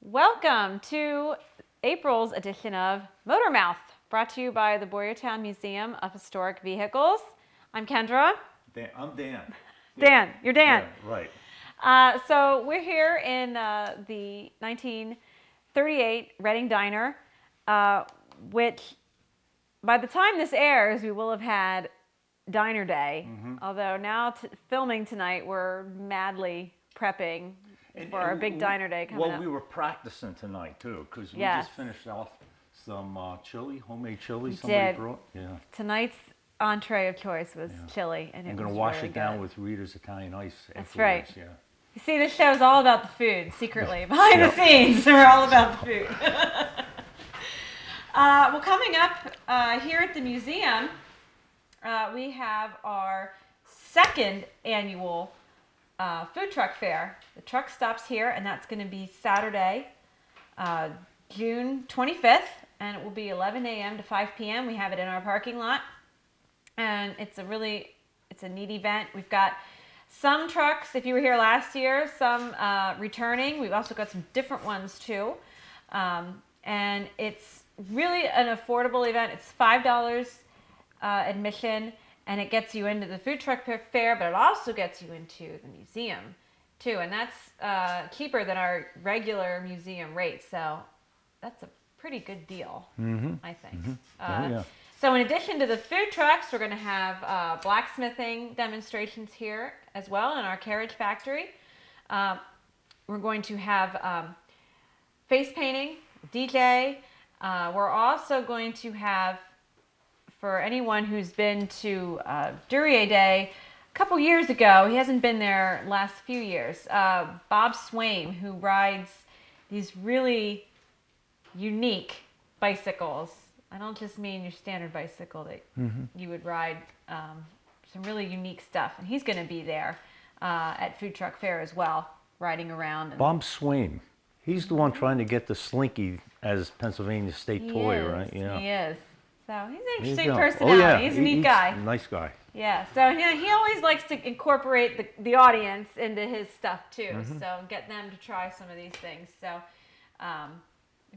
Welcome to April's edition of Motor Mouth, brought to you by the Boyertown Museum of Historic Vehicles. I'm Kendra. I'm Dan. Dan, you're Dan. Yeah, right. So we're here in the 1938 Reading Diner, which by the time this airs, we will have had Diner Day. Although now filming tonight, we're madly prepping for our big Diner Day coming up. Well, we were practicing tonight too, because we Yes. just finished off some chili, homemade chili We somebody did. brought. Yeah. Tonight's entree of choice was chili, and I'm it gonna was wash really it down good. with Rita's Italian ice. That's afterwards, right. Yeah. You see, this show is all about the food, secretly. Behind the scenes, we're all about the food. Well, coming up here at the museum, we have our second annual food truck fair. The truck stops here, and that's going to be Saturday, June 25th, and it will be 11 a.m. to 5 p.m. We have it in our parking lot, and it's a neat event. We've got some trucks, if you were here last year, some returning. We've also got some different ones too, and it's really an affordable event. It's $5 admission, and it gets you into the food truck fair, but it also gets you into the museum too, and that's cheaper than our regular museum rate, so that's a pretty good deal, I think. Yeah. So in addition to the food trucks, we're going to have blacksmithing demonstrations here as well in our carriage factory. We're going to have face painting, DJ. We're also going to have, for anyone who's been to Duryea Day a couple years ago, he hasn't been there last few years, Bob Swaim, who rides these really unique bicycles. I don't just mean your standard bicycle that you would ride, some really unique stuff. And he's going to be there at Food Truck Fair as well, riding around. And Bob Swaim. He's the one trying to get the Slinky as Pennsylvania state toy, is, right? Yeah. He is. So he's an There you interesting go. personality. Oh, yeah. He's a neat guy. Nice guy. Yeah, so he always likes to incorporate the audience into his stuff too, so get them to try some of these things. So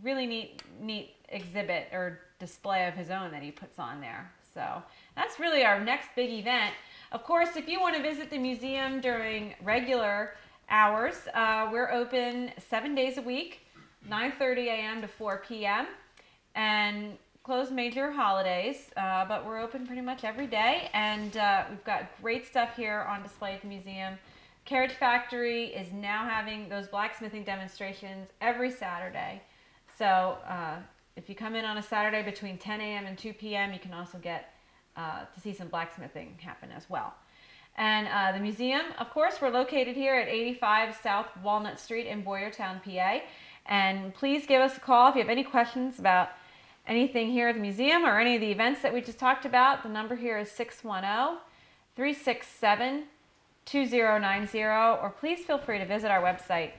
really neat exhibit or display of his own that he puts on there. So that's really our next big event. Of course, if you want to visit the museum during regular hours, we're open 7 days a week, 9:30 a.m. to 4 p.m. and close major holidays, but we're open pretty much every day, and we've got great stuff here on display at the museum. Carriage Factory is now having those blacksmithing demonstrations every Saturday. So if you come in on a Saturday between 10 a.m. and 2 p.m., you can also get to see some blacksmithing happen as well. And the museum, of course, we're located here at 85 South Walnut Street in Boyertown, PA. And please give us a call if you have any questions about anything here at the museum or any of the events that we just talked about. The number here is 610-367-2090, or please feel free to visit our website,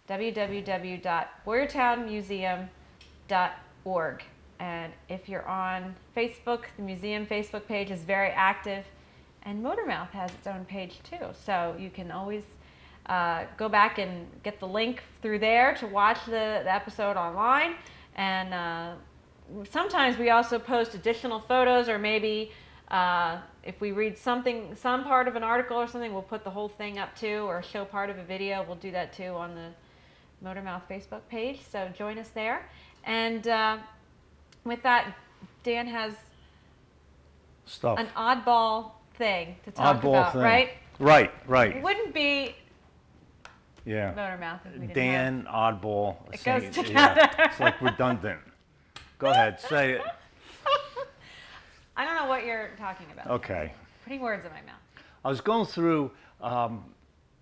www.boyertownmuseum.org. And if you're on Facebook, the museum Facebook page is very active, and Motormouth has its own page too. So you can always go back and get the link through there to watch the episode online. And sometimes we also post additional photos, or maybe if we read some part of an article or something, we'll put the whole thing up too, or show part of a video. We'll do that too on the Motormouth Facebook page. So join us there. And with that, Dan has Stuff. an oddball thing to talk Oddball about, thing. right? Right. It wouldn't be Yeah. Motormouth if we didn't Dan, oddball. It same- goes together. It's like redundant. Go ahead, say it. I don't know what you're talking about. Okay. Putting words in my mouth. I was going through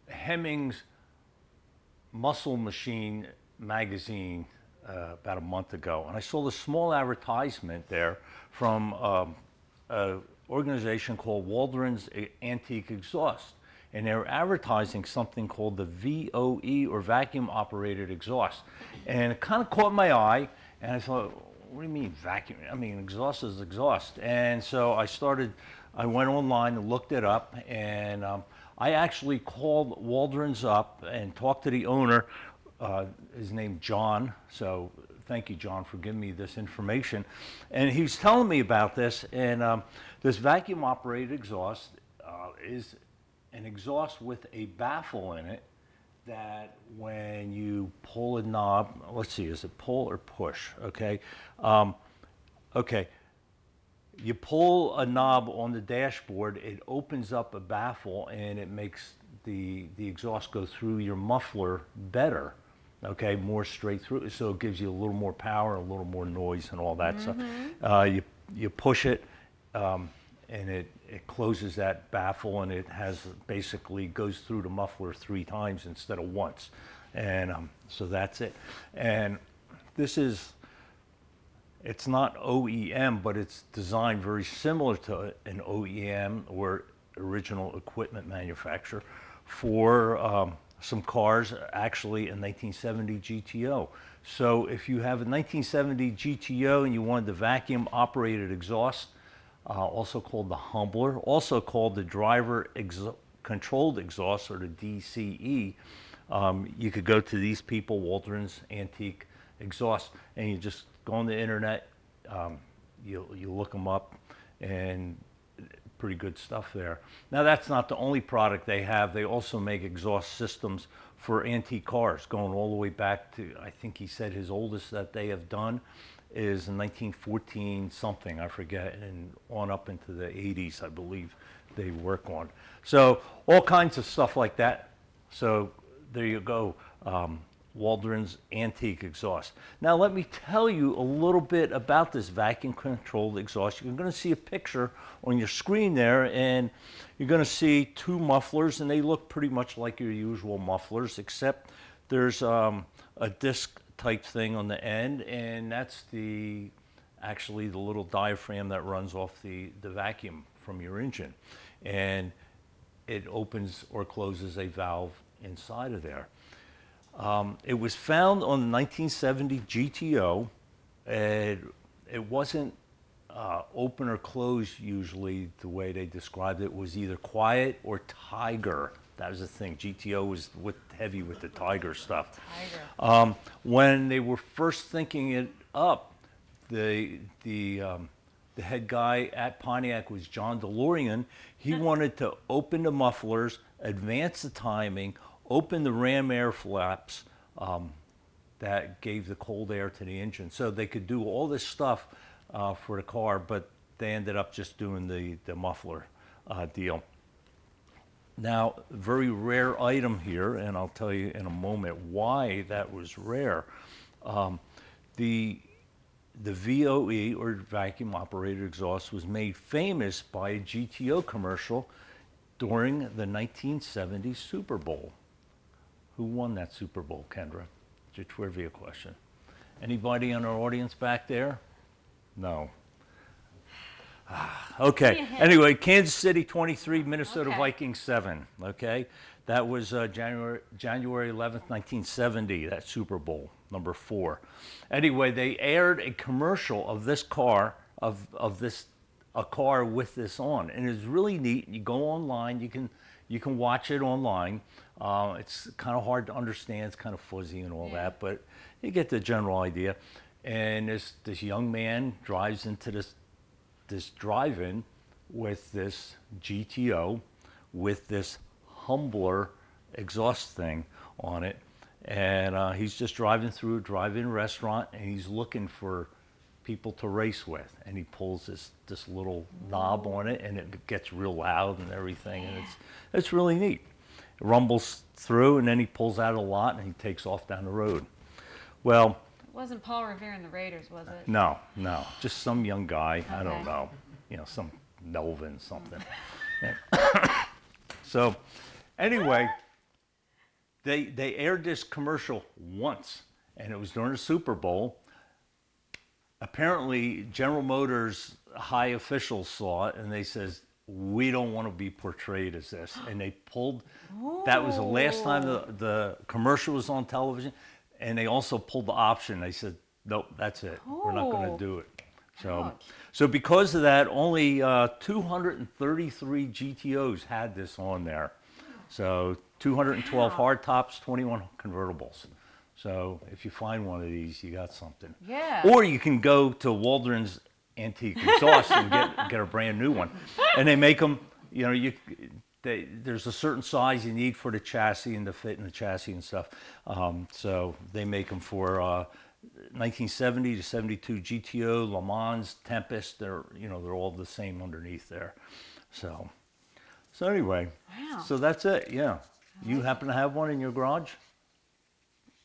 Hemmings Muscle Machine magazine about a month ago, and I saw this small advertisement there from an organization called Waldron's Antique Exhaust. And they're advertising something called the VOE, or vacuum operated exhaust. And it kind of caught my eye, and I thought, what do you mean vacuum? I mean, exhaust is exhaust. And so I went online and looked it up, and I actually called Waldron's up and talked to the owner his name John, so thank you, John, for giving me this information. And he was telling me about this, and this vacuum operated exhaust is an exhaust with a baffle in it that when you pull a knob, let's see, is it pull or push? Okay. Okay. You pull a knob on the dashboard, it opens up a baffle and it makes the exhaust go through your muffler better. Okay, more straight through, so it gives you a little more power, a little more noise, and all that stuff. You push it, and it closes that baffle, and it has basically goes through the muffler 3 times instead of once, and so that's it. And this is, it's not OEM, but it's designed very similar to an OEM or original equipment manufacturer for some cars, actually a 1970 GTO. So if you have a 1970 GTO and you wanted the vacuum operated exhaust, also called the Humbler, also called the driver controlled exhaust, or the DCE, you could go to these people, Waldron's Antique Exhaust, and you just go on the internet, you look them up, and pretty good stuff there. Now that's not the only product they have. They also make exhaust systems for antique cars, going all the way back to, I think he said his oldest that they have done is in 1914 something, I forget, and on up into the 80s, I believe they work on. So all kinds of stuff like that. So there you go. Waldron's Antique Exhaust. Now let me tell you a little bit about this vacuum controlled exhaust. You're going to see a picture on your screen there, and you're going to see 2 mufflers, and they look pretty much like your usual mufflers, except there's a disc type thing on the end, and that's actually the little diaphragm that runs off the vacuum from your engine, and it opens or closes a valve inside of there. It was found on the 1970 GTO, and it wasn't open or closed usually the way they described it. It was either quiet or tiger. That was the thing. GTO was heavy with the tiger stuff. Tiger. When they were first thinking it up, the head guy at Pontiac was John DeLorean. He wanted to open the mufflers, advance the timing, open the ram air flaps that gave the cold air to the engine. So they could do all this stuff for the car, but they ended up just doing the muffler deal. Now, very rare item here, and I'll tell you in a moment why that was rare. The VOE, or vacuum operated exhaust, was made famous by a GTO commercial during the 1970 Super Bowl. Who won that Super Bowl, Kendra? It's your trivia question. Anybody in our audience back there? No. Okay. Anyway, Kansas City 23, Minnesota Vikings 7. Okay, that was January 11th, 1970. That Super Bowl number 4. Anyway, they aired a commercial of this car, a car with this on, and it's really neat. You go online, you can watch it online. It's kind of hard to understand. It's kind of fuzzy and all that, but you get the general idea. And this young man drives into this drive-in with this GTO with this Humbler exhaust thing on it, and he's just driving through a drive-in restaurant, and he's looking for people to race with, and he pulls this little knob on it, and it gets real loud and everything, and it's really neat. It rumbles through, and then he pulls out a lot, and he takes off down the road. Well, it wasn't Paul Revere and the Raiders, was it? No, just some young guy. I don't know, some Melvin something. So, anyway, they aired this commercial once, and it was during the Super Bowl. Apparently, General Motors high officials saw it, and they says, "We don't want to be portrayed as this," and they pulled. That was the last time the commercial was on television. And they also pulled the option. They said, "Nope, that's it. We're not going to do it." So because of that, only 233 GTOs had this on there. So 212 hardtops, 21 convertibles. So if you find one of these, you got something. Yeah. Or you can go to Waldron's Antique Exhaust and get a brand new one. And they make them, you know, there's a certain size you need for the chassis and the fit in the chassis and stuff. So they make them for 1970 to 72 GTO, Le Mans, Tempest. They're all the same underneath there. So anyway, Wow. so that's it. Yeah. You happen to have one in your garage?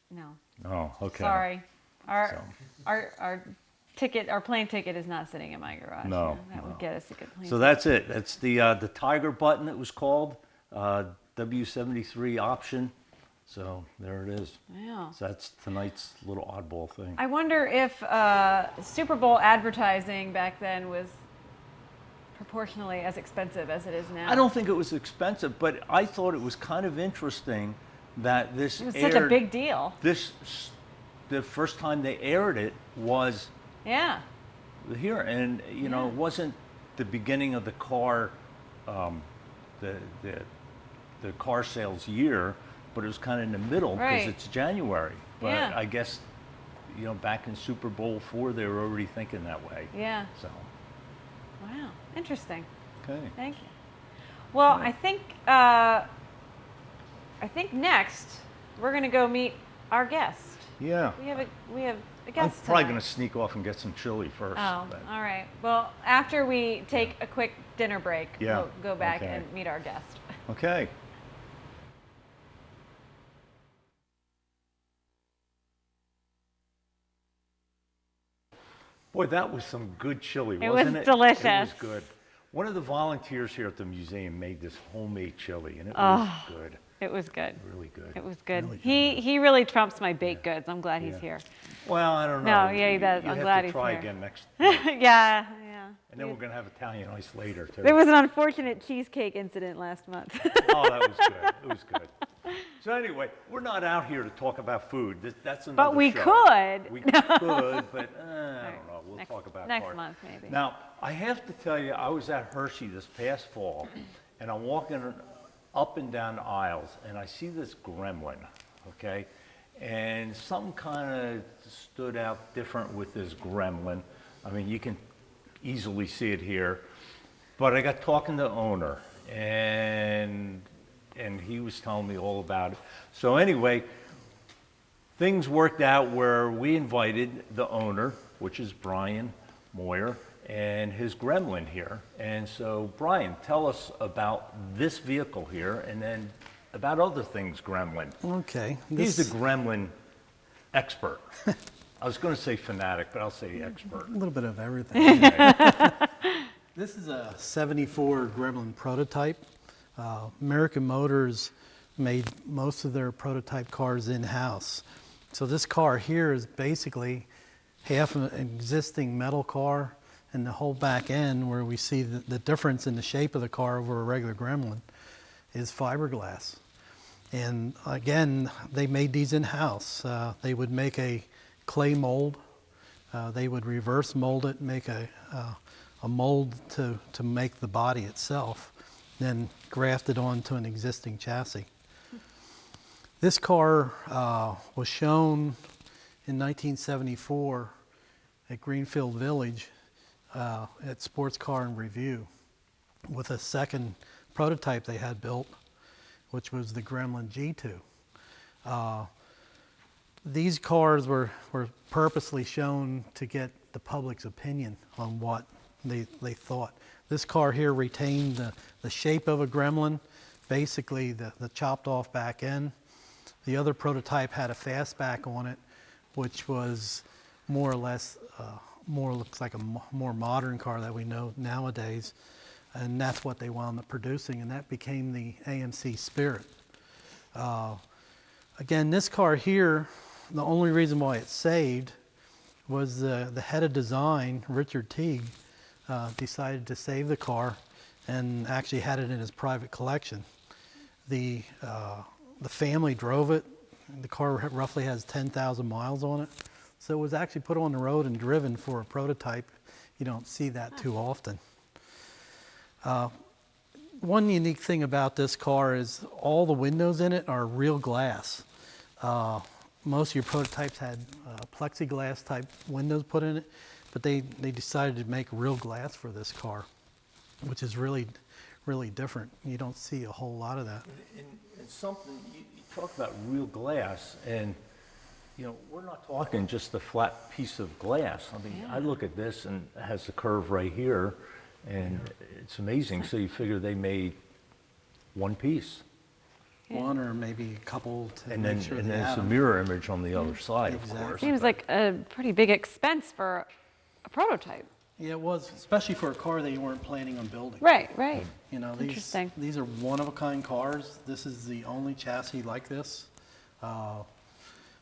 No. Oh, okay. Sorry. Our plane ticket is not sitting in my garage. No, That would get us a good plane. So that's it. That's the Tiger button, it was called, W73 option. So there it is. Wow. So that's tonight's little oddball thing. I wonder if Super Bowl advertising back then was proportionally as expensive as it is now. I don't think it was expensive, but I thought it was kind of interesting that this It was aired. such a big deal. The first time they aired it was Yeah. here, and you know, it wasn't the beginning of the car, the car sales year, but it was kind of in the middle because Right. it's January. But Yeah. I guess, you know, back in Super Bowl IV, they were already thinking that way. Yeah. So, Wow. Interesting. okay. Thank you. Well, I think next we're gonna go meet our guest. Yeah. We have a I'm guest. probably tonight. going to sneak off and get some chili first. Oh, but- all right. Well, after we take a quick dinner break, Yeah, we'll go back okay. and meet our guest. Okay. Boy, that was some good chili, It wasn't was it? delicious. It was good. One of the volunteers here at the museum made this homemade chili, and it was good. It was good. Really good. It was good. Really He really trumps my baked goods. I'm glad he's Yeah. here. Well, I don't know. No, yeah, he does. You I'm have glad to he's try here. again next month. Yeah. And then we're going to have Italian ice later, too. There was an unfortunate cheesecake incident last month. Oh, that was good. It was good. So anyway, we're not out here to talk about food. That's another But we show. could. We could, but I don't know. We'll talk about next part. month, maybe. Now, I have to tell you, I was at Hershey this past fall, and I'm walking up and down the aisles, and I see this gremlin, okay? And something kind of stood out different with this gremlin. I mean, you can easily see it here. But I got talking to the owner, and he was telling me all about it. So anyway, things worked out where we invited the owner, which is Brian Moyer, and his gremlin here. And so, Brian, tell us about this vehicle here, and then about other things gremlin. Okay. He's the gremlin expert. I was going to say fanatic, but I'll say expert. A little bit of everything. This is a 74 Gremlin prototype. American Motors made most of their prototype cars in-house. So this car here is basically half an existing metal car, and the whole back end, where we see the difference in the shape of the car over a regular Gremlin, is fiberglass. And again, they made these in-house. They would make a clay mold. They would reverse mold it, make a mold to make the body itself, then graft it onto an existing chassis. This car was shown in 1974 at Greenfield Village at Sports Car and Review with a second prototype they had built, which was the Gremlin G2. These cars were purposely shown to get the public's opinion on what they thought. This car here retained the shape of a Gremlin, basically the chopped off back end. The other prototype had a fastback on it, which was more or less, looks like a more modern car that we know nowadays. And that's what they wound up producing, and that became the AMC Spirit. Again, this car here, the only reason why it saved was the head of design, Richard Teague, decided to save the car and actually had it in his private collection. The family drove it. The car roughly has 10,000 miles on it. So it was actually put on the road and driven for a prototype. You don't see that too often. One unique thing about this car is all the windows in it are real glass. most of your prototypes had plexiglass type windows put in it, but they decided to make real glass for this car, which is really different. You don't see a whole lot of that. And something, you talk about real glass, and we're not talking just a flat piece of glass. I mean, I look at this and it has a curve right here, and it's amazing. So you figure they made one piece. One or maybe a couple to And make then, sure and they then it's had a 'em. mirror image on the other side, of Exactly. course. Seems like a pretty big expense for a prototype. Yeah, it was, especially for a car that you weren't planning on building. Right, right. You know, Interesting. these are one-of-a-kind cars. This is the only chassis like this.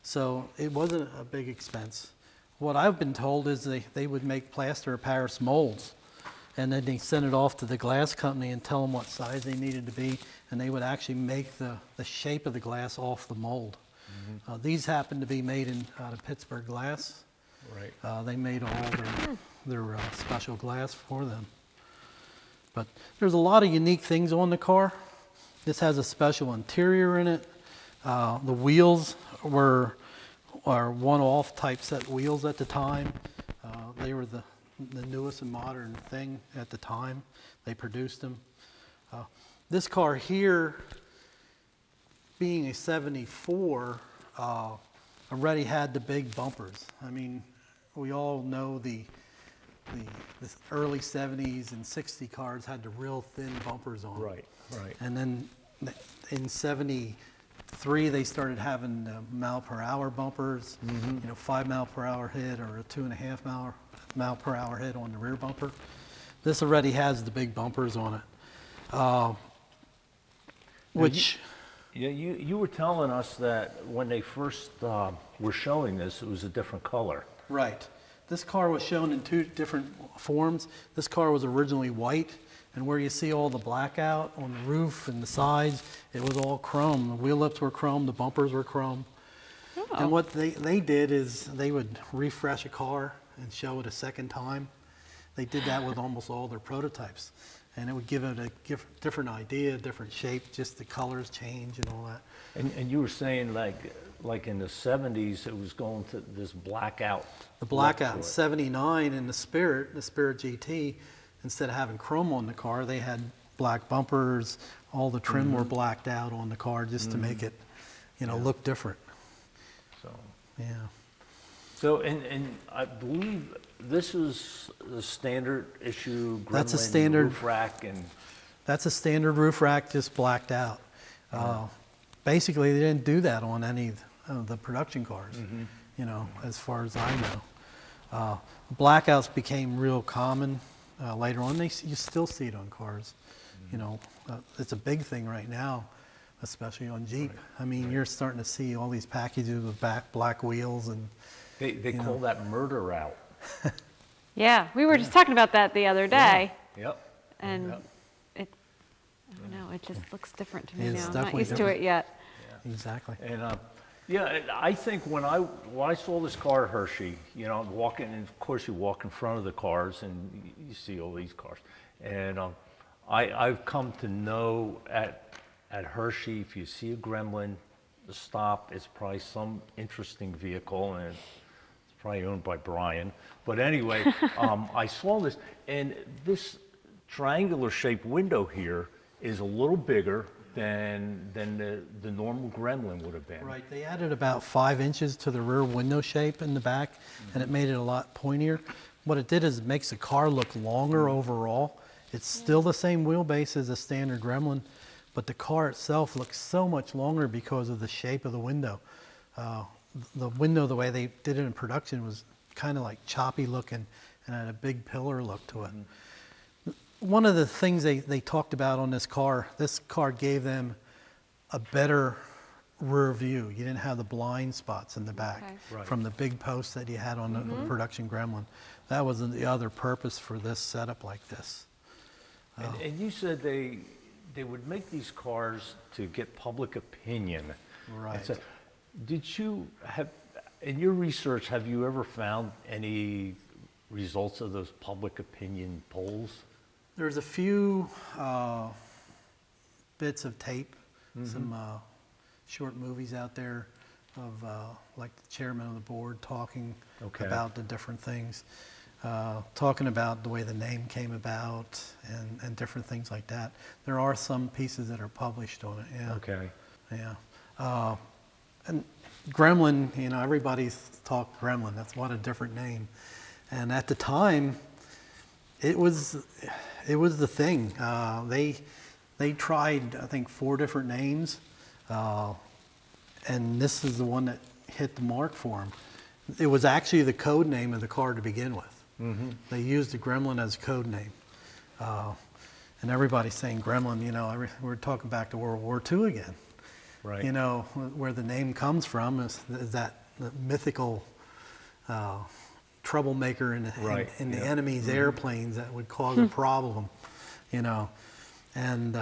So it wasn't a big expense. What I've been told is they would make plaster of Paris molds, and then they send it off to the glass company and tell them what size they needed to be, and they would actually make the shape of the glass off the mold. These happen to be made out of Pittsburgh glass. Right. They made all their special glass for them. But there's a lot of unique things on the car. This has a special interior in it. The wheels are one-off type set wheels at the time. They were the newest and modern thing at the time. They produced them. This car here, being a 74, already had the big bumpers. I mean, we all know the early 70s and 60 cars had the real thin bumpers on them. Right, right. And then in 73, they started having mile per hour bumpers, 5 mile per hour hit or a 2.5 mile per hour hit on the rear bumper. This already has the big bumpers on it. Which, Yeah, you were telling us that when they first were showing this, it was a different color. right. This car was shown in two different forms. This car was originally white, and where you see all the blackout on the roof and the sides, it was all chrome. The wheel lips were chrome, the bumpers were chrome. And what they did is they would refresh a car and show it a second time. They did that with almost all their prototypes. And it would give it a different idea, different shape, just the colors change and all that. And you were saying like in the 70s, it was going to this blackout. The blackout in look to it. 79 in the Spirit GT, instead of having chrome on the car, they had black bumpers, all the trim were blacked out on the car just to make it, look different. So, Yeah. so and I believe this is the standard issue That's a Gremlin standard- roof rack, and That's a standard roof rack, just blacked out. Basically, they didn't do that on any of the production cars, as far as I know. Blackouts became real common later on. You still see it on cars. It's a big thing right now, especially on Jeep. I mean, you're starting to see all these packages with black wheels and they call that murder out. Yeah, we were just talking about that the other day, Yep. and Yep. I don't know, it just looks different to me It's now. I'm not definitely used to different. it yet. exactly. And yeah, I think when I saw this car, Hershey, walking, and of course you walk in front of the cars and you see all these cars, and I've come to know at Hershey, if you see a Gremlin, stop. It's probably some interesting vehicle, and it's probably owned by Brian. But anyway, I saw this, and this triangular shaped window here is a little bigger than the normal Gremlin would have been. Right, they added about 5 inches to the rear window shape in the back, and it made it a lot pointier. What it did is it makes the car look longer overall. It's still the same wheelbase as a standard Gremlin, but the car itself looks so much longer because of the shape of the window. The window, the way they did it in production, was kind of like choppy looking and had a big pillar look to it. One of the things they talked about on this car gave them a better rear view. You didn't have the blind spots in the back Okay. Right. from the big posts that you had on the production Gremlin. That was the other purpose for this setup like this. And you said they would make these cars to get public opinion. Right. And so, did you have, in your research, have you ever found any results of those public opinion polls? There's a few bits of tape, some short movies out there like the chairman of the board talking Okay. about the different things, talking about the way the name came about and different things like that. There are some pieces that are published on it, yeah. Okay. Yeah. And Gremlin, you know, everybody's talked Gremlin. That's what a different name. And at the time, it was the thing. They tried, I think, 4 different names, and this is the one that hit the mark for them. It was actually the code name of the car to begin with. Mm-hmm. They used the Gremlin as a code name. And everybody's saying Gremlin, you know, we're talking back to World War II again. Right. You know, where the name comes from is that mythical troublemaker in Right, the yeah. enemy's airplanes that would cause a problem, you know. And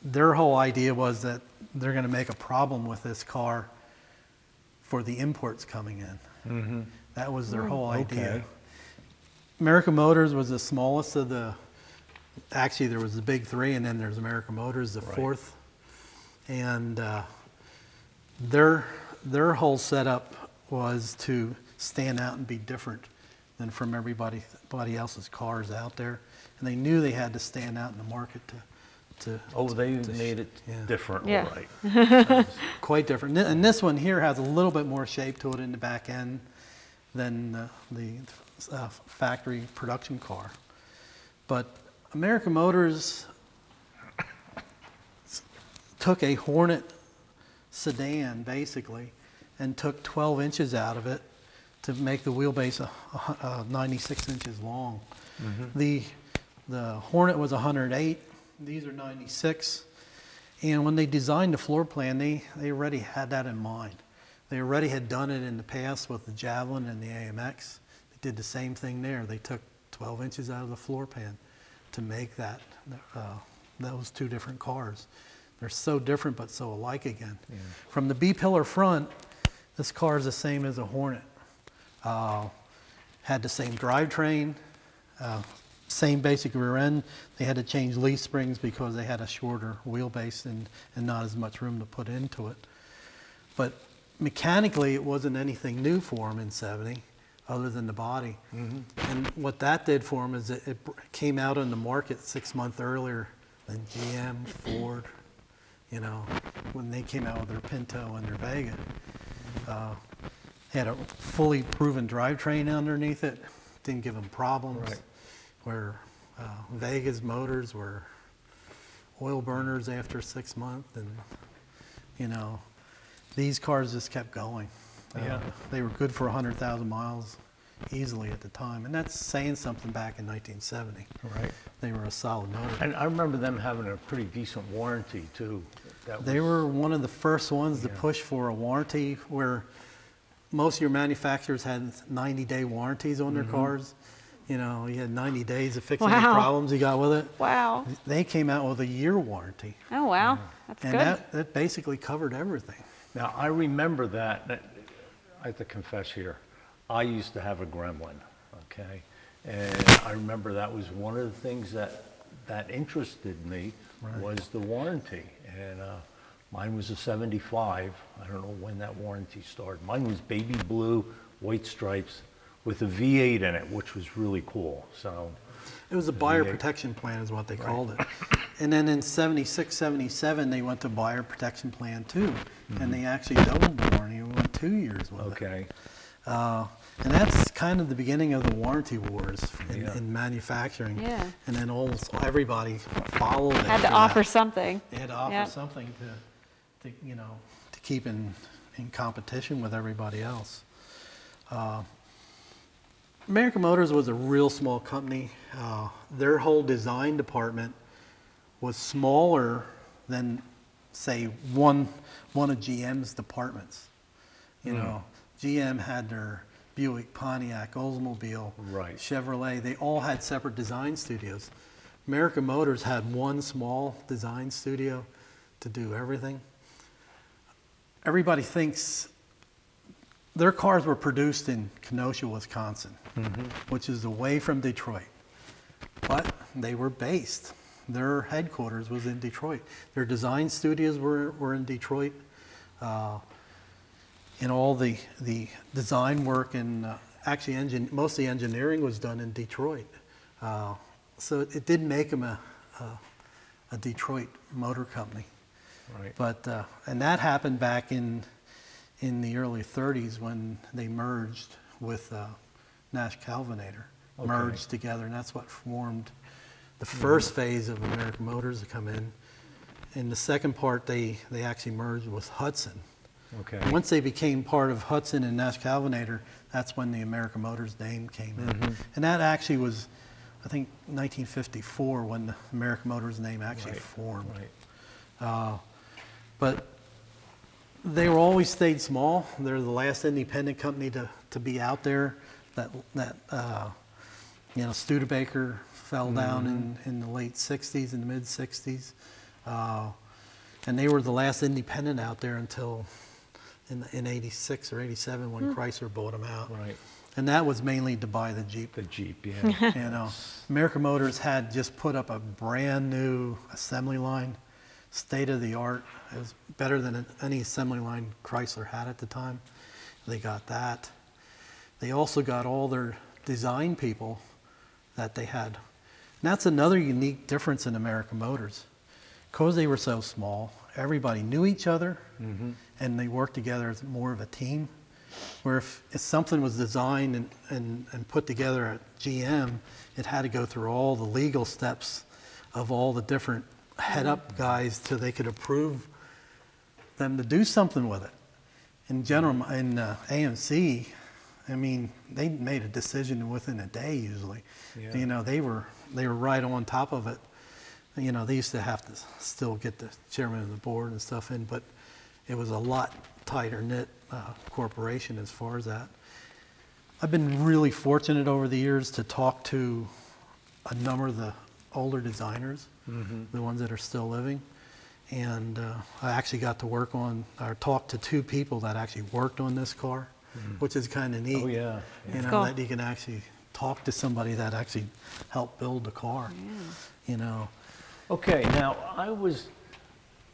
their whole idea was that they're going to make a problem with this car for the imports coming in. Mm-hmm. That was their whole idea. Okay. American Motors was the smallest of the, actually there was the big 3, and then there's American Motors, the Right. 4th. And their whole setup was to stand out and be different than from everybody else's cars out there. And they knew they had to stand out in the market to Oh, they made it yeah. different, Yeah. all right. quite different. And this one here has a little bit more shape to it in the back end than the factory production car. But American Motors took a Hornet sedan, basically, and took 12 inches out of it to make the wheelbase 96 inches long. Mm-hmm. The Hornet was 108. These are 96. And when they designed the floor plan, they already had that in mind. They already had done it in the past with the Javelin and the AMX. They did the same thing there. They took 12 inches out of the floor pan to make those 2 different cars. They're so different but so alike again. Yeah. From the B-pillar front, this car is the same as a Hornet. Had the same drivetrain, same basic rear end. They had to change leaf springs because they had a shorter wheelbase and not as much room to put into it. But mechanically, it wasn't anything new for them in '70, other than the body. Mm-hmm. And what that did for them is it came out on the market 6 months earlier than GM, Ford, you know, when they came out with their Pinto and their Vega. Had a fully proven drivetrain underneath it, didn't give them problems. Right. Where Vega's motors were oil burners after 6 months, and you know, these cars just kept going. Yeah. They were good for 100,000 miles easily at the time, and that's saying something back in 1970. Right. They were a solid motor. And I remember them having a pretty decent warranty, too. They were one of the first ones to Yeah. push for a warranty, where most of your manufacturers had 90-day warranties on their cars. You know, you had 90 days to fix any Wow. problems you got with it. Wow. They came out with a year warranty, Oh, wow. That's and good. that basically covered everything. Now, I remember that, I have to confess here, I used to have a Gremlin, okay? And I remember that was one of the things that interested me was the warranty. And mine was a 75. I don't know when that warranty started. Mine was baby blue, white stripes with a V8 in it, which was really cool. So It was a buyer V8. protection plan is what they called it. And then in 76, 77, they went to buyer protection plan too. And they actually doubled the warranty. We went 2 years with it. okay. And that's kind of the beginning of the warranty wars Yeah. in manufacturing. Yeah. And then almost everybody followed it. Had to offer something. They had to offer Yep. something to you know, to keep in competition with everybody else. American Motors was a real small company. Their whole design department was smaller than, say, one of GM's departments. You know, GM had their Buick, Pontiac, Oldsmobile, Right. Chevrolet. They all had separate design studios. American Motors had one small design studio to do everything. Everybody thinks their cars were produced in Kenosha, Wisconsin, which is away from Detroit. But they were based. Their headquarters was in Detroit. Their design studios were in Detroit. and all the design work and actually most of the engineering was done in Detroit. So it did make them a Detroit motor company. Right. But and that happened back in the early 30s when they merged with Nash Calvinator, Okay. merged together, and that's what formed the first phase of American Motors to come in. In the second part, they actually merged with Hudson. Okay. And once they became part of Hudson and Nash Calvinator, that's when the American Motors name came in. And that actually was, I think, 1954 when the American Motors name actually Right. formed. Right. But they were always stayed small. They're the last independent company to be out there. Studebaker fell down in the late 60s, in the mid 60s. And they were the last independent out there until in 86 or 87 when Chrysler bought them out. Right. And that was mainly to buy the Jeep. The Jeep, yeah. You know, American Motors had just put up a brand new assembly line, state of the art. It was better than any assembly line Chrysler had at the time. They got that. They also got all their design people that they had. And that's another unique difference in American Motors. Because they were so small, everybody knew each other, and they worked together as more of a team. Where if something was designed and put together at GM, it had to go through all the legal steps of all the different head-up guys so they could approve them to do something with it. In AMC, I mean, they made a decision within a day usually. Yeah. You know, they were right on top of it. You know, they used to have to still get the chairman of the board and stuff in, but it was a lot tighter knit corporation as far as that. I've been really fortunate over the years to talk to a number of the older designers, the ones that are still living. And I actually got to talk to two people that actually worked on this car, which is kind of neat. Oh, yeah. You know, cool. that you can actually talk to somebody that actually helped build the car, you know. Okay, now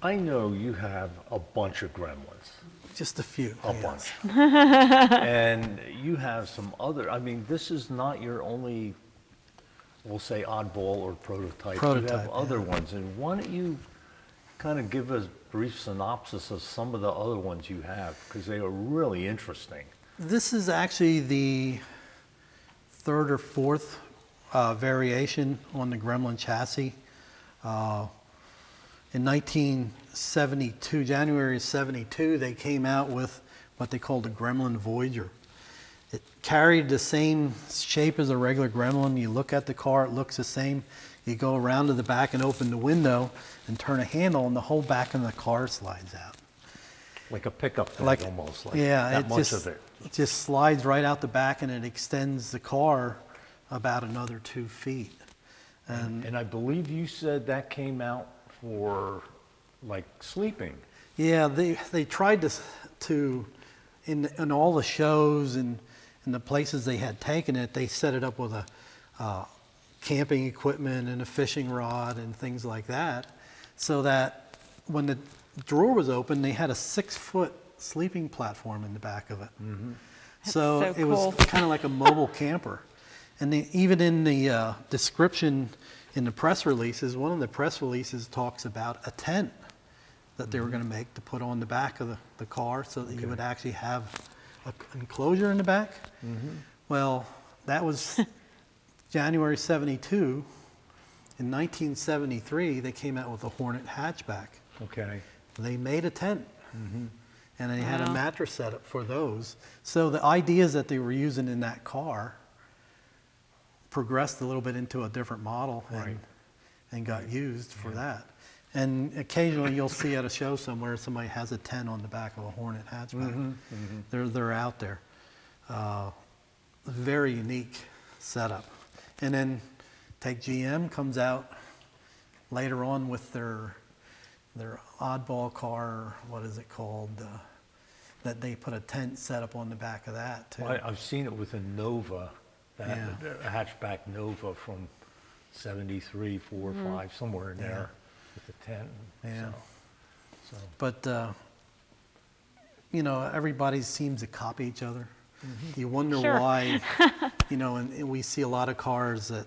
I know you have a bunch of Gremlins. Just a few. A yes. bunch. And you have some other, I mean, this is not your only, we'll say oddball or prototype. You Prototype, have other yeah. ones. And why don't you kind of give us a brief synopsis of some of the other ones you have, because they are really interesting. This is actually the third or fourth variation on the Gremlin chassis. In 1972, January of 72, they came out with what they called the Gremlin Voyager. It carried the same shape as a regular Gremlin. You look at the car, it looks the same. You go around to the back and open the window and turn a handle, and the whole back of the car slides out. Like a pickup bag almost, like yeah, that much of it. It just slides right out the back, and it extends the car about another 2 feet. And I believe you said that came out for like sleeping. Yeah, they tried to in all the shows and in the places they had taken it, they set it up with a camping equipment and a fishing rod and things like that, so that when the drawer was open, they had a 6-foot sleeping platform in the back of it. So so it was cool. kind of like a mobile camper. And even in the description in the press releases, one of the press releases talks about a tent that they were going to make to put on the back of the car so that you would actually have an enclosure in the back. Well, that was January 72. In 1973, they came out with a Hornet hatchback. Okay. They made a tent. And they had a Wow. mattress setup for those. So the ideas that they were using in that car progressed a little bit into a different model and got used for that. And occasionally you'll see at a show somewhere somebody has a tent on the back of a Hornet hatchback. They're out there. Very unique setup. And then take GM comes out later on with their oddball car, what is it called? That they put a tent setup on the back of that too. I've seen it with a Nova, a hatchback Nova from 73, 4, 5, somewhere in there with the tent. Yeah. So, But you know, everybody seems to copy each other. You wonder Sure. why, you know, and we see a lot of cars that,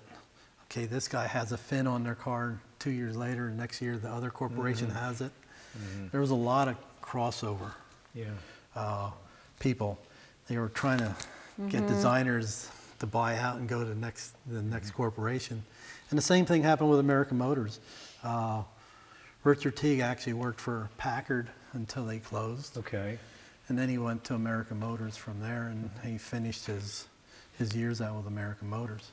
okay, this guy has a fin on their car, 2 years later, and next year the other corporation has it. There was a lot of crossover. Yeah. People. They were trying to get designers to buy out and go to the next corporation. And the same thing happened with American Motors. Richard Teague actually worked for Packard until they closed. Okay. And then he went to American Motors from there, and he finished his years out with American Motors.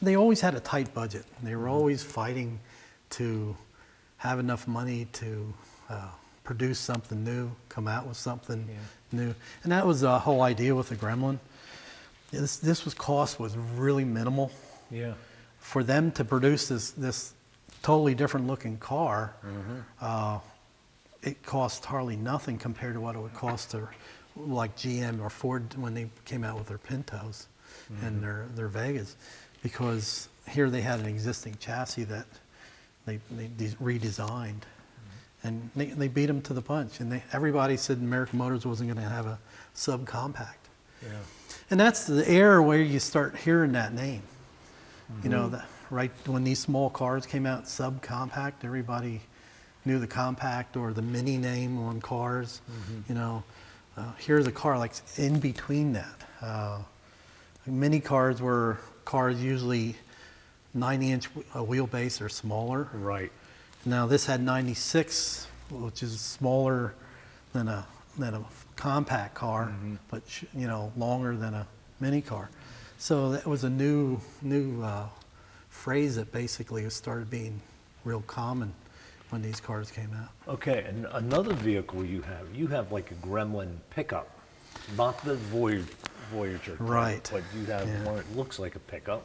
They always had a tight budget. They were always fighting to have enough money to produce something new, come out with something new. And that was the whole idea with the Gremlin. Cost was really minimal. Yeah. For them to produce this totally different looking car, it cost hardly nothing compared to what it would cost to, like GM or Ford when they came out with their Pintos and their Vegas, because here they had an existing chassis that they redesigned, and they beat them to the punch. And everybody said American Motors wasn't going to have a subcompact. Yeah. And that's the era where you start hearing that name. You know, right when these small cars came out, subcompact, everybody knew the compact or the mini name on cars. You know, here's a car like in between that. Mini cars were cars usually 90-inch wheelbase or smaller. Right. Now this had 96, which is smaller than a compact car, but you know, longer than a mini car. So that was a new phrase that basically started being real common when these cars came out. Okay, and another vehicle you have like a Gremlin pickup, not the Voyager type, Right. but you have one that looks like a pickup,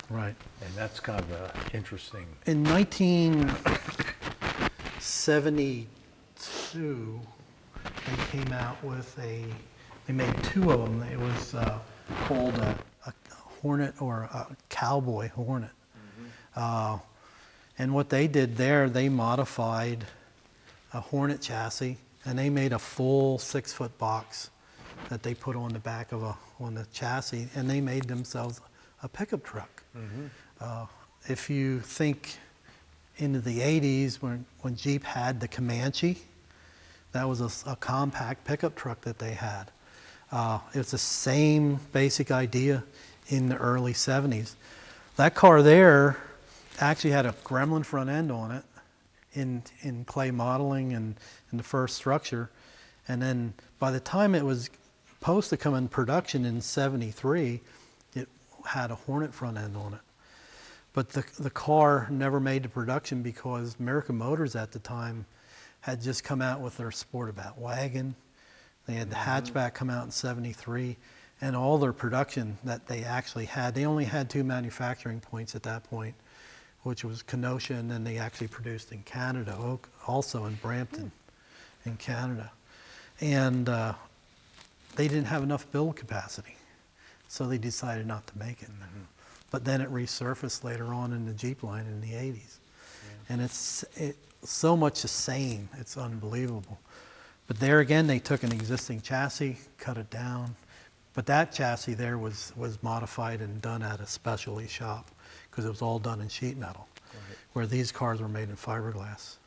Right. and that's kind of interesting. In 1972, they came out with they made two of them. It was called a Hornet or a Cowboy Hornet. And what they did there, they modified a Hornet chassis, and they made a full 6-foot box that they put on the back of on the chassis, and they made themselves a pickup truck. If you think into the 80s when Jeep had the Comanche, that was a compact pickup truck that they had. It's the same basic idea in the early 70s. That car there actually had a Gremlin front end on it in clay modeling and in the first structure. And then by the time it was supposed to come in production in 73, it had a Hornet front end on it. But the car never made the production because American Motors at the time had just come out with their Sportabout wagon. They had the hatchback come out in 73, and all their production that they actually had, they only had 2 manufacturing points at that point, which was Kenosha, and then they actually produced in Canada, also in Brampton in Canada. And they didn't have enough build capacity, so they decided not to make it. But then it resurfaced later on in the Jeep line in the 80s. And it's so much the same, it's unbelievable. But there again, they took an existing chassis, cut it down. But that chassis there was modified and done at a specialty shop because it was all done in sheet metal, where these cars were made in fiberglass.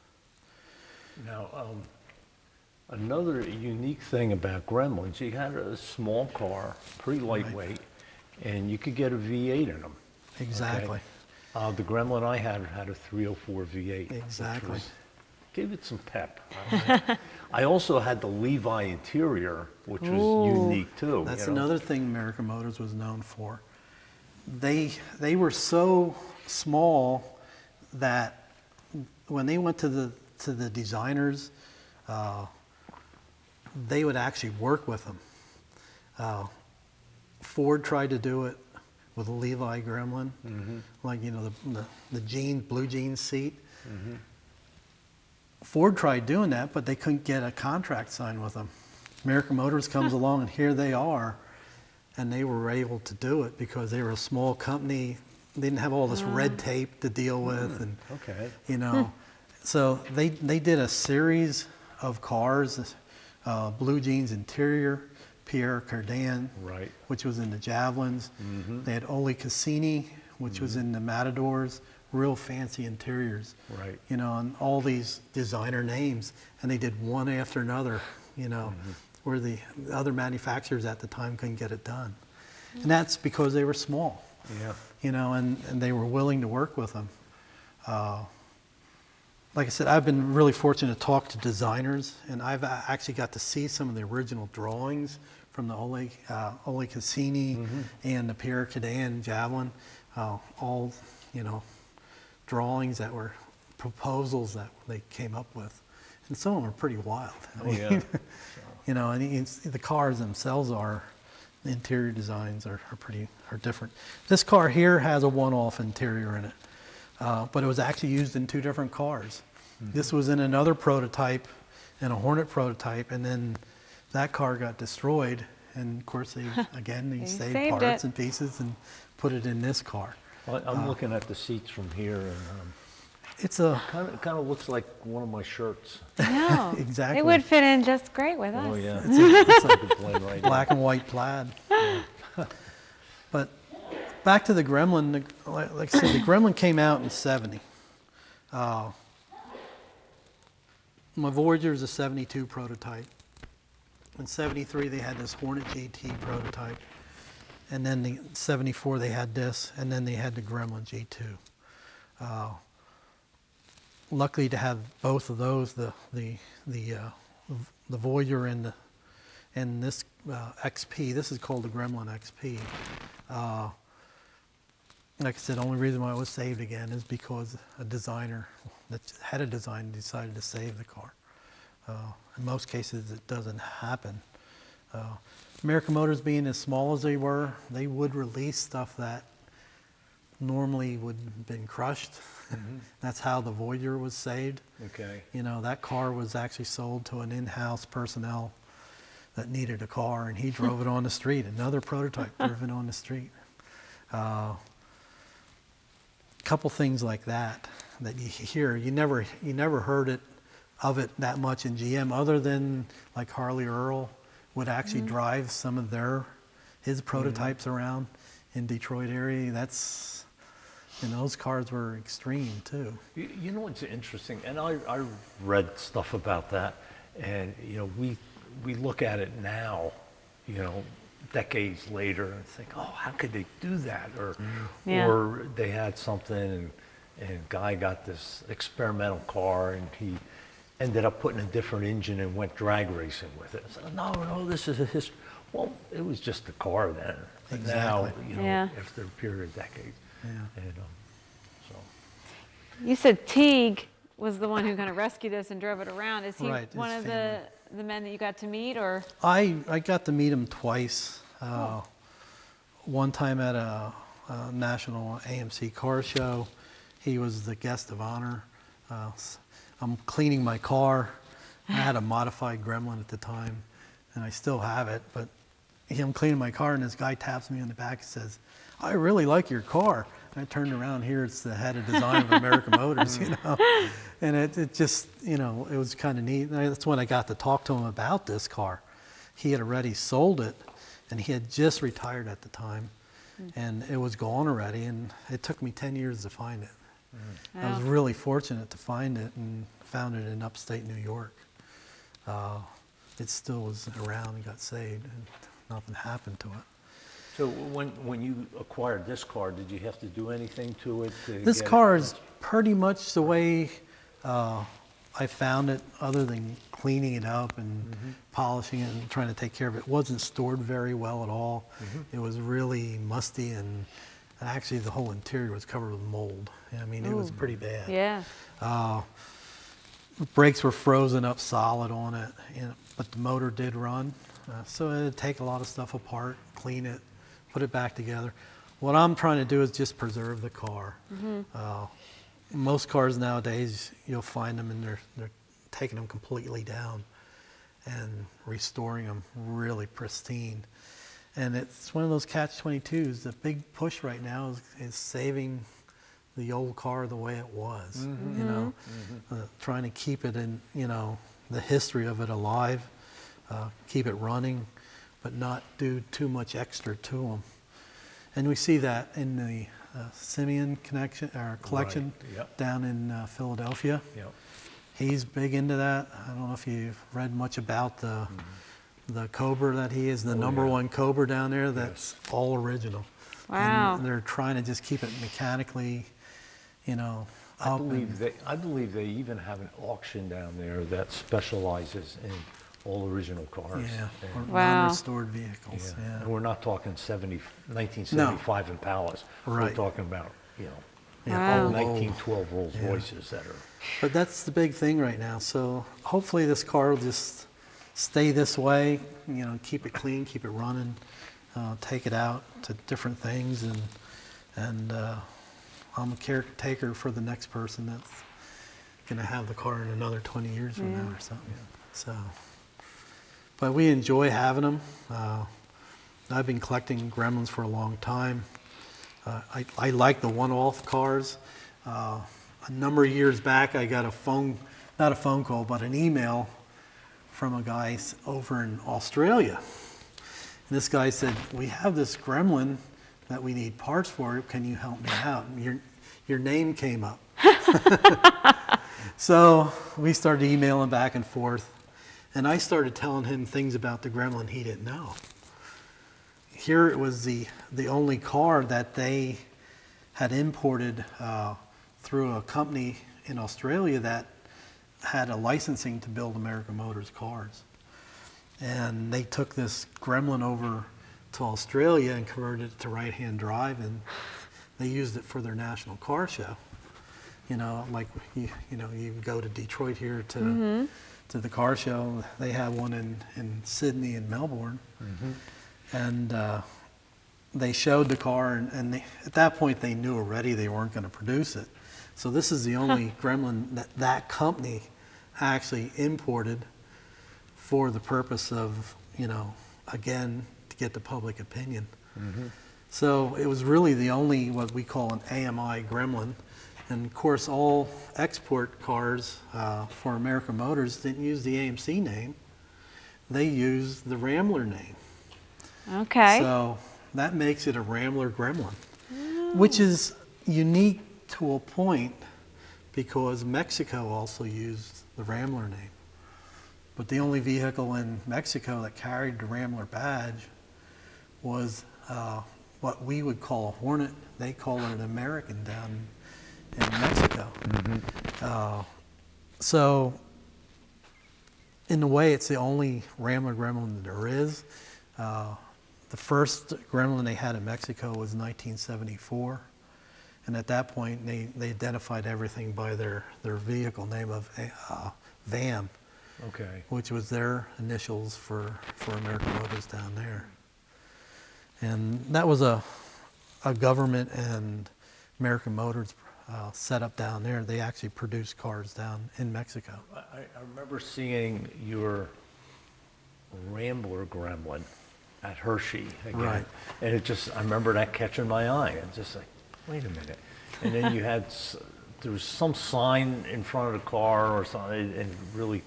Now, another unique thing about Gremlins, you had a small car, pretty lightweight, and you could get a V8 in them. Exactly. Okay? The Gremlin I had a 304 V8. Exactly. Which gave it some pep. I also had the Levi interior, which was unique too. That's you know? another thing American Motors was known for. They were so small that when they went to the designers, they would actually work with them. Ford tried to do it with a Levi Gremlin, like, you know, the blue jeans seat. Ford tried doing that, but they couldn't get a contract signed with them. American Motors comes along, and here they are, and they were able to do it because they were a small company. They didn't have all this red tape to deal with, and Okay. you know, so they did a series of cars Blue Jeans Interior, Pierre Cardin, Right. which was in the Javelins. They had Ole Cassini, which was in the Matadors, real fancy interiors. Right. You know, and all these designer names, and they did one after another, you know, where the other manufacturers at the time couldn't get it done. And that's because they were small, Yeah. you know, and they were willing to work with them. Like I said, I've been really fortunate to talk to designers, and I've actually got to see some of the original drawings from the Ole Cassini and the Pierre Cardin Javelin, all, you know, drawings that were proposals that they came up with. And some of them are pretty wild. I mean, yeah. you know, and the cars themselves the interior designs are different. This car here has a one-off interior in it, but it was actually used in two different cars. This was in another prototype, in a Hornet prototype, and then that car got destroyed. And of course, they saved saved parts it. and pieces and put it in this car. Well, I'm looking at the seats from here, and It's a kind of looks like one of my shirts. No, Exactly. It would fit in just great with us. Oh yeah. it's a Like a plane right now. black and white plaid. But back to the Gremlin, like I said, the Gremlin came out in '70. My Voyager is a '72 prototype. In '73, they had this Hornet GT prototype. And then in '74, they had this, and then they had the Gremlin G2. Luckily to have both of those, the Voyager and this XP. This is called the Gremlin XP. Like I said, the only reason why it was saved again is because a designer that had a design decided to save the car. In most cases, it doesn't happen. American Motors being as small as they were, they would release stuff that normally would have been crushed. That's how the Voyager was saved. Okay. You know, that car was actually sold to an in-house personnel that needed a car, and he drove it on the street. Another prototype driven on the street. Couple things like that you hear. You never heard of it that much in GM, other than like Harley Earl would actually drive some of his prototypes around in Detroit area. And those cars were extreme too. You know what's interesting, and I read stuff about that, and you know we look at it now, you know, decades later, and think, oh, how could they do that? Or they had something, and guy got this experimental car, and he ended up putting a different engine and went drag racing with it. I said, no, this is a history. Well, it was just a car then. But now, Exactly. you know, Yeah. after a period of decades. Yeah. And, so. You said Teague was the one who kind of rescued this and drove it around. Is he Right, one his of the men that you got to meet, or? I got to meet him twice. One time at a national AMC car show. He was the guest of honor. I'm cleaning my car. I had a modified Gremlin at the time, and I still have it. But I'm cleaning my car, and this guy taps me on the back and says, "I really like your car." And I turned around. Here it's the head of design of American Motors, you know. And it just, you know, it was kind of neat. And that's when I got to talk to him about this car. He had already sold it, and he had just retired at the time, and it was gone already. And it took me 10 years to find it. I was really fortunate to find it, and found it in upstate New York. It still was around and got saved, and nothing happened to it. So when you acquired this car, did you have to do anything to it? This car is pretty much the way I found it, other than cleaning it up and polishing it and trying to take care of it. It wasn't stored very well at all. It was really musty, and actually the whole interior was covered with mold. I mean, it was pretty bad. Yeah. Brakes were frozen up solid on it, but the motor did run. So it'd take a lot of stuff apart, clean it, put it back together. What I'm trying to do is just preserve the car. Most cars nowadays, you'll find them, and they're taking them completely down and restoring them really pristine. And it's one of those catch-22s. The big push right now is saving the old car the way it was, you know, trying to keep it in, you know, the history of it alive. keep it running, but not do too much extra to them. And we see that in the Simeon collection Right, yep. down in Philadelphia. Yep. He's big into that. I don't know if you've read much about the Cobra that he is, the number yeah. one Cobra down there. That's all original. Wow. And they're trying to just keep it mechanically, you know, I up. believe they even have an auction down there that specializes in all original cars. Yeah, or And, Wow. non-restored vehicles. yeah. Yeah. And we're not talking 1975 Impalas. We're Right. talking about, you know, Yeah, Wow. old. 1912 Rolls Royces that are. But that's the big thing right now. So hopefully this car will just stay this way, you know, keep it clean, keep it running, take it out to different things, and I'm a caretaker for the next person that's going to have the car in another 20 years from now or something. So, but we enjoy having them. I've been collecting Gremlins for a long time. I like the one-off cars. A number of years back, I got not a phone call, but an email from a guy over in Australia. And this guy said, "We have this Gremlin that we need parts for. Can you help me out?" And your name came up. So we started emailing back and forth, and I started telling him things about the Gremlin he didn't know. Here it was the only car that they had imported through a company in Australia that had a licensing to build American Motors cars. And they took this Gremlin over to Australia and converted it to right-hand drive, and they used it for their national car show. You know, like you go to Detroit here to the car show. They have one in Sydney and Melbourne. And they showed the car, and at that point they knew already they weren't going to produce it. So this is the only Gremlin that company actually imported for the purpose of, you know, again, to get the public opinion. So it was really the only what we call an AMI Gremlin. And of course, all export cars for American Motors didn't use the AMC name. They used the Rambler name. Okay. So that makes it a Rambler Gremlin, which is unique to a point because Mexico also used the Rambler name. But the only vehicle in Mexico that carried the Rambler badge was what we would call a Hornet. They call it an American down in Mexico. So in a way, it's the only Rambler Gremlin that there is. The first Gremlin they had in Mexico was 1974. And at that point, they identified everything by their vehicle name of VAM, Okay. which was their initials for American Motors down there. And that was a government and American Motors setup down there. They actually produced cars down in Mexico. I remember seeing your Rambler Gremlin at Hershey again. Right. And I remember that catching my eye. And just like, wait a minute. And then there was some sign in front of the car or something, and it really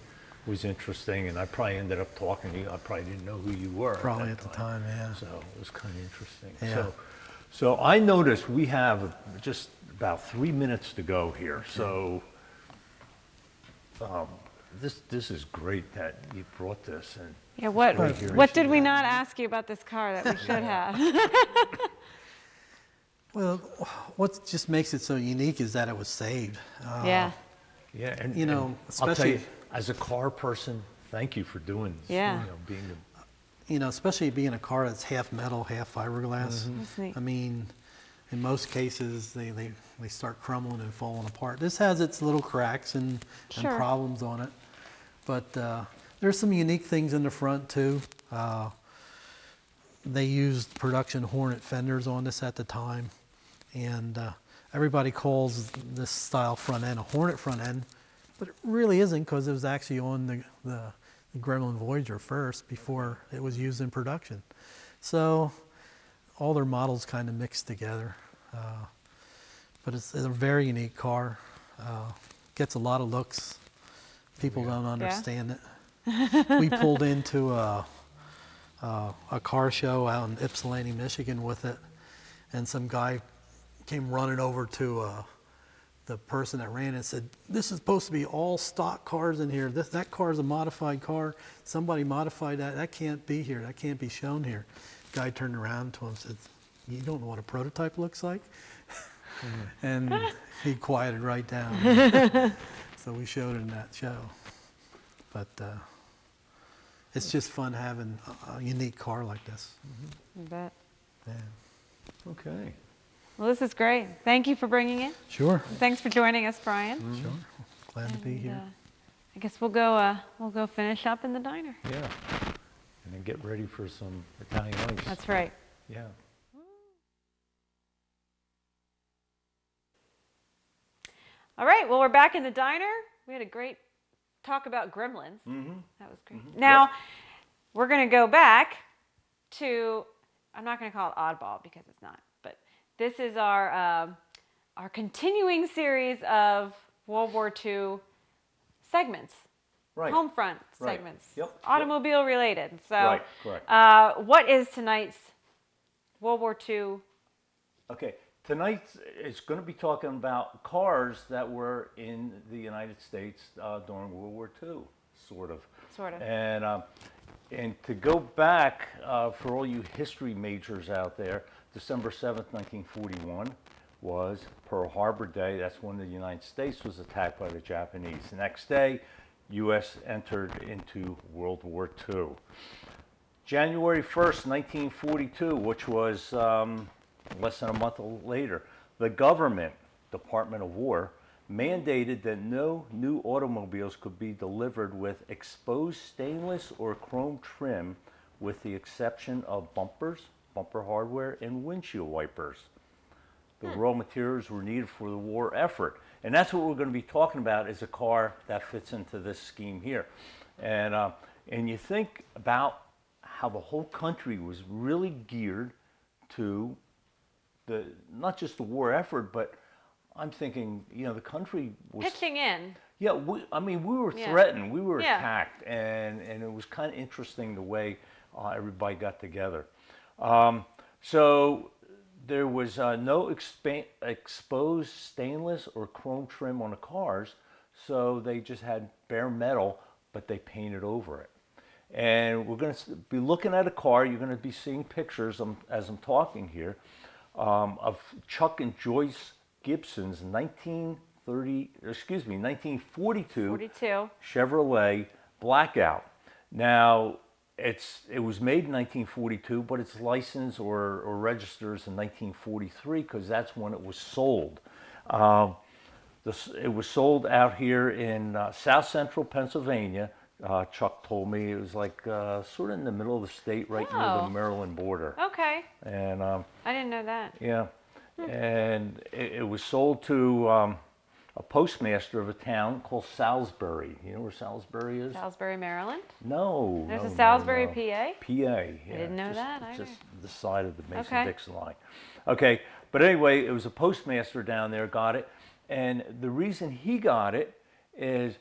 was interesting. And I probably ended up talking to you. I probably didn't know who you were. Probably that at the time, yeah. So it was kind of interesting. Yeah. So I noticed we have just about 3 minutes to go here. So this is great that you brought this. And Yeah, what Right here. what did we not ask you about this car that we should have? Well, what just makes it so unique is that it was saved. Yeah. yeah, and You know, and I'll tell you, especially- as a car person, thank you for doing this. Yeah. You know, being You know, especially being a car that's half metal, half fiberglass. That's neat. I mean, in most cases, they start crumbling and falling apart. This has its little cracks and Sure. problems on it. But there's some unique things in the front, too. They used production Hornet fenders on this at the time. And everybody calls this style front end a Hornet front end, but it really isn't because it was actually on the Gremlin Voyager first before it was used in production. So all their models kind of mixed together. But it's a very unique car. Gets a lot of looks. People don't understand it. We pulled into a car show out in Ypsilanti, Michigan with it, and some guy came running over to the person that ran it and said, "This is supposed to be all stock cars in here. That car is a modified car. Somebody modified that. That can't be here. That can't be shown here." Guy turned around to him and said, "You don't know what a prototype looks like?" And he quieted right down. So we showed him that show. But it's just fun having a unique car like this. I bet. Yeah. Okay. Well, this is great. Thank you for bringing it. Sure. Thanks for joining us, Brian. Sure. Glad to be And, here. I guess we'll go finish up in the diner. Yeah. And then get ready for some Italian ice. That's right. Yeah. All right. Well, we're back in the diner. We had a great talk about gremlins. Mm-hmm. That was great. Now, we're going to go back to, I'm not going to call it oddball because it's not, but this is our continuing series of World War II segments, Right. home front Right. segments, Yep. automobile related. So, Right, correct. What is tonight's World War II? Okay, tonight is going to be talking about cars that were in the United States during World War II, sort of. Sort of. And to go back, for all you history majors out there, December 7th, 1941 was Pearl Harbor Day. That's when the United States was attacked by the Japanese. The next day, U.S. entered into World War II. January 1st, 1942, which was less than a month later, the government, Department of War, mandated that no new automobiles could be delivered with exposed stainless or chrome trim, with the exception of bumpers, bumper hardware, and windshield wipers. The raw materials were needed for the war effort. And that's what we're going to be talking about, is a car that fits into this scheme here. And you think about how the whole country was really geared to not just the war effort, but I'm thinking, the country was Pitching in. Yeah, we were Yeah. threatened, we were Yeah. attacked, and it was kind of interesting the way everybody got together. So there was no exposed stainless or chrome trim on the cars, so they just had bare metal, but they painted over it. And we're going to be looking at a car. You're going to be seeing pictures as I'm talking here of Chuck and Joyce Gibson's 1942 42. Chevrolet Blackout. Now, it was made in 1942, but it's licensed or registers in 1943 because that's when it was sold. It was sold out here in South Central Pennsylvania. Chuck told me it was like sort of in the middle of the state, right near Oh. the Maryland border. Okay. And I didn't know that. yeah, and it was sold to a postmaster of a town called Salisbury. You know where Salisbury is? Salisbury, Maryland. No. There's no, a Salisbury, no. PA? PA, yeah. didn't know that either. Just the side of the Okay. Mason-Dixon line. Okay, but anyway, it was a postmaster down there got it, and the reason he got it is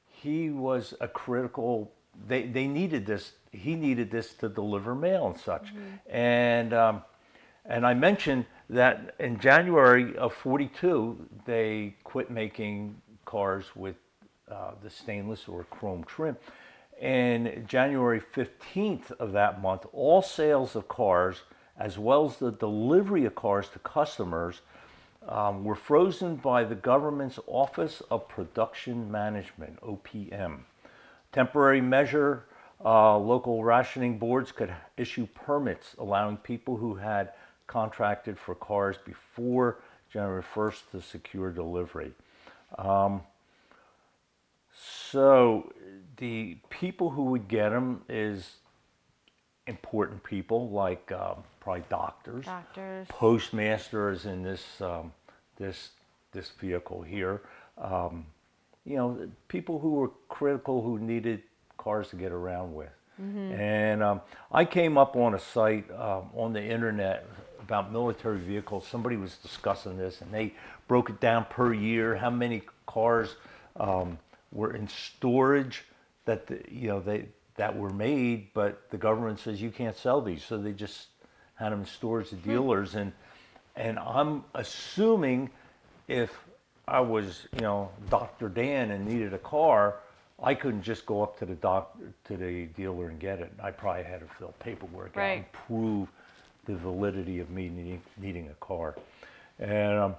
he was a critical. They needed this. He needed this to deliver mail and such, and I mentioned that in January of '42 they quit making cars with the stainless or chrome trim. And January 15th of that month, all sales of cars, as well as the delivery of cars to customers, were frozen by the government's Office of Production Management, OPM. Temporary measure, local rationing boards could issue permits allowing people who had contracted for cars before January 1st to secure delivery. So the people who would get them is important people like probably doctors. Doctors. Postmaster is in this this vehicle here. People who were critical, who needed cars to get around with. And I came up on a site on the internet about military vehicles. Somebody was discussing this, and they broke it down per year, how many cars were in storage that were made, but the government says you can't sell these, so they just had them in stores to dealers, and I'm assuming if I was Dr. Dan and needed a car, I couldn't just go up to the dealer and get it. I probably had to fill paperwork out and prove the validity of me needing a car. And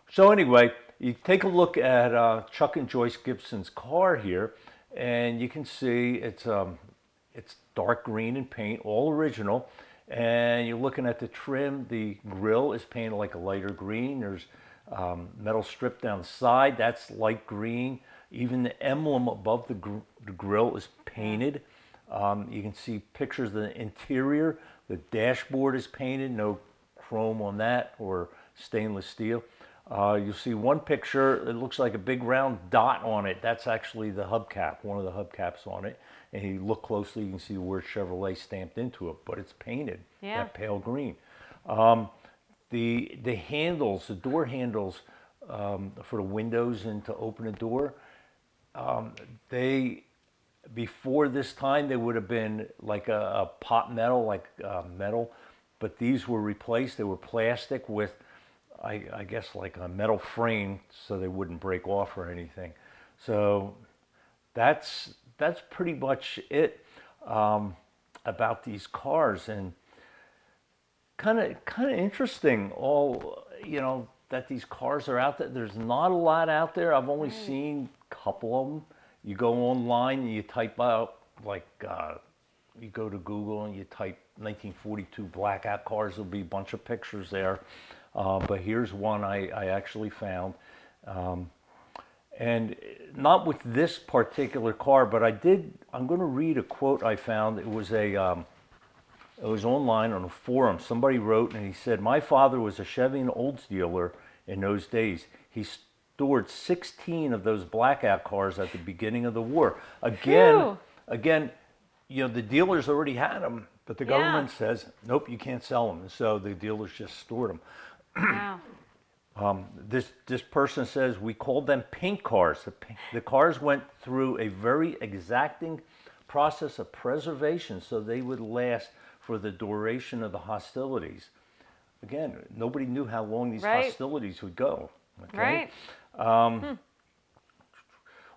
so anyway, you take a look at Chuck and Joyce Gibson's car here, and you can see it's dark green in paint, all original. And you're looking at the trim. The grill is painted like a lighter green. There's metal strip down the side, that's light green. Even the emblem above the grill is painted. You can see pictures of the interior. The dashboard is painted, no chrome on that or stainless steel. You'll see one picture, it looks like a big round dot on it. That's actually the hubcap, one of the hubcaps on it. And you look closely, you can see the word Chevrolet stamped into it, but it's painted that pale green. The handles, the door handles for the windows and to open a door, before this time they would have been like a pot metal, like metal, but these were replaced. They were plastic with, I guess, like a metal frame so they wouldn't break off or anything. So that's pretty much it about these cars. And kind of interesting, that these cars are out there. There's not a lot out there. I've only seen a couple of them. You go online and you type out, you go to Google and you type 1942 blackout cars. There'll be a bunch of pictures there. But here's one I actually found. And not with this particular car, but I'm going to read a quote I found. It was online on a forum. Somebody wrote and he said, "My father was a Chevy and Olds dealer in those days. He stored 16 of those blackout cars at the beginning of the war." Again, the dealers already had them, but the government says, nope, you can't sell them. So the dealers just stored them. Wow. This person says, "We called them paint cars. The cars went through a very exacting process of preservation so they would last for the duration of the hostilities." Again, nobody knew how long these hostilities would go. Okay? Right.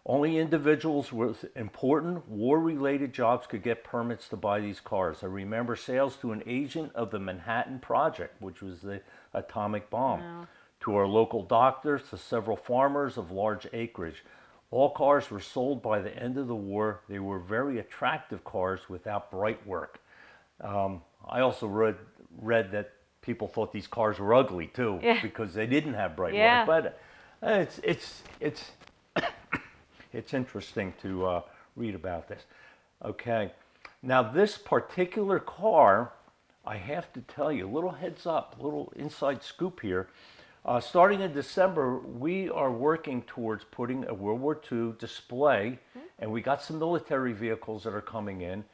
Only individuals with important war-related jobs could get permits to buy these cars. I remember sales to an agent of the Manhattan Project, which was the atomic bomb, to our local doctors, to several farmers of large acreage. All cars were sold by the end of the war. They were very attractive cars without bright work. I also read that people thought these cars were ugly too, because they didn't have bright work. But it's interesting to read about this. Okay, now this particular car, I have to tell you, a little heads up, a little inside scoop here. Starting in December, we are working towards putting a World War II display, and we got some military vehicles that are coming in.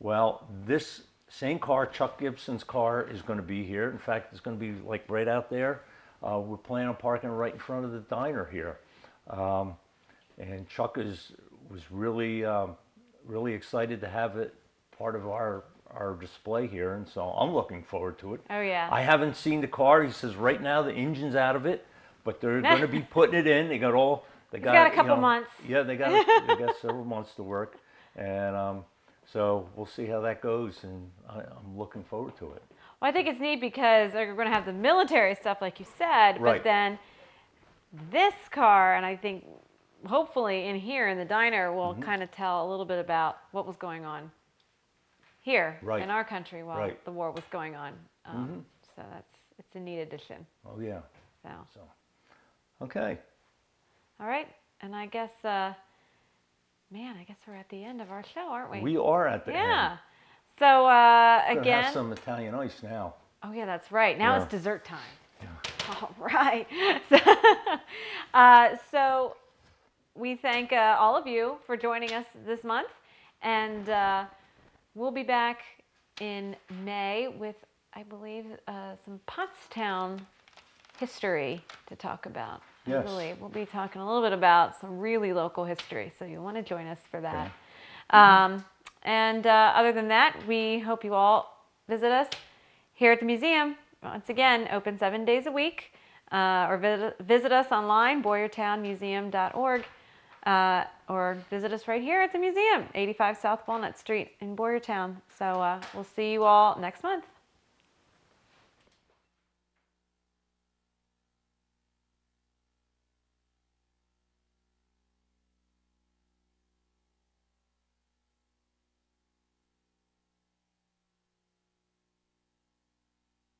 Well, this same car, Chuck Gibson's car, is going to be here. In fact, it's going to be like right out there. We're planning on parking right in front of the diner here. And Chuck was really excited to have it part of our display here, and so I'm looking forward to it. Oh yeah. I haven't seen the car. He says right now the engine's out of it, but they're going to be putting it in. They got a couple months. Yeah, they got several months to work, and so we'll see how that goes, and I'm looking forward to it. Well, I think it's neat because they're going to have the military stuff, like you said, but then this car, and I think hopefully in here in the diner, will kind of tell a little bit about what was going on here in our country while the war was going on. So it's a neat addition. Oh yeah. So. Okay. All right, and I guess, I guess we're at the end of our show, aren't we? We are at the end. Yeah. So again, have some Italian ice now. Oh yeah, that's right. Now it's dessert time. Yeah. All right. So we thank all of you for joining us this month, and we'll be back in May with, I believe, some Pottstown history to talk about. Yes. I believe we'll be talking a little bit about some really local history, so you'll want to join us for that. And other than that, we hope you all visit us here at the museum. Once again, open 7 days a week, or visit us online, BoyertownMuseum.org, or visit us right here at the museum, 85 South Walnut Street in Boyertown. So we'll see you all next month.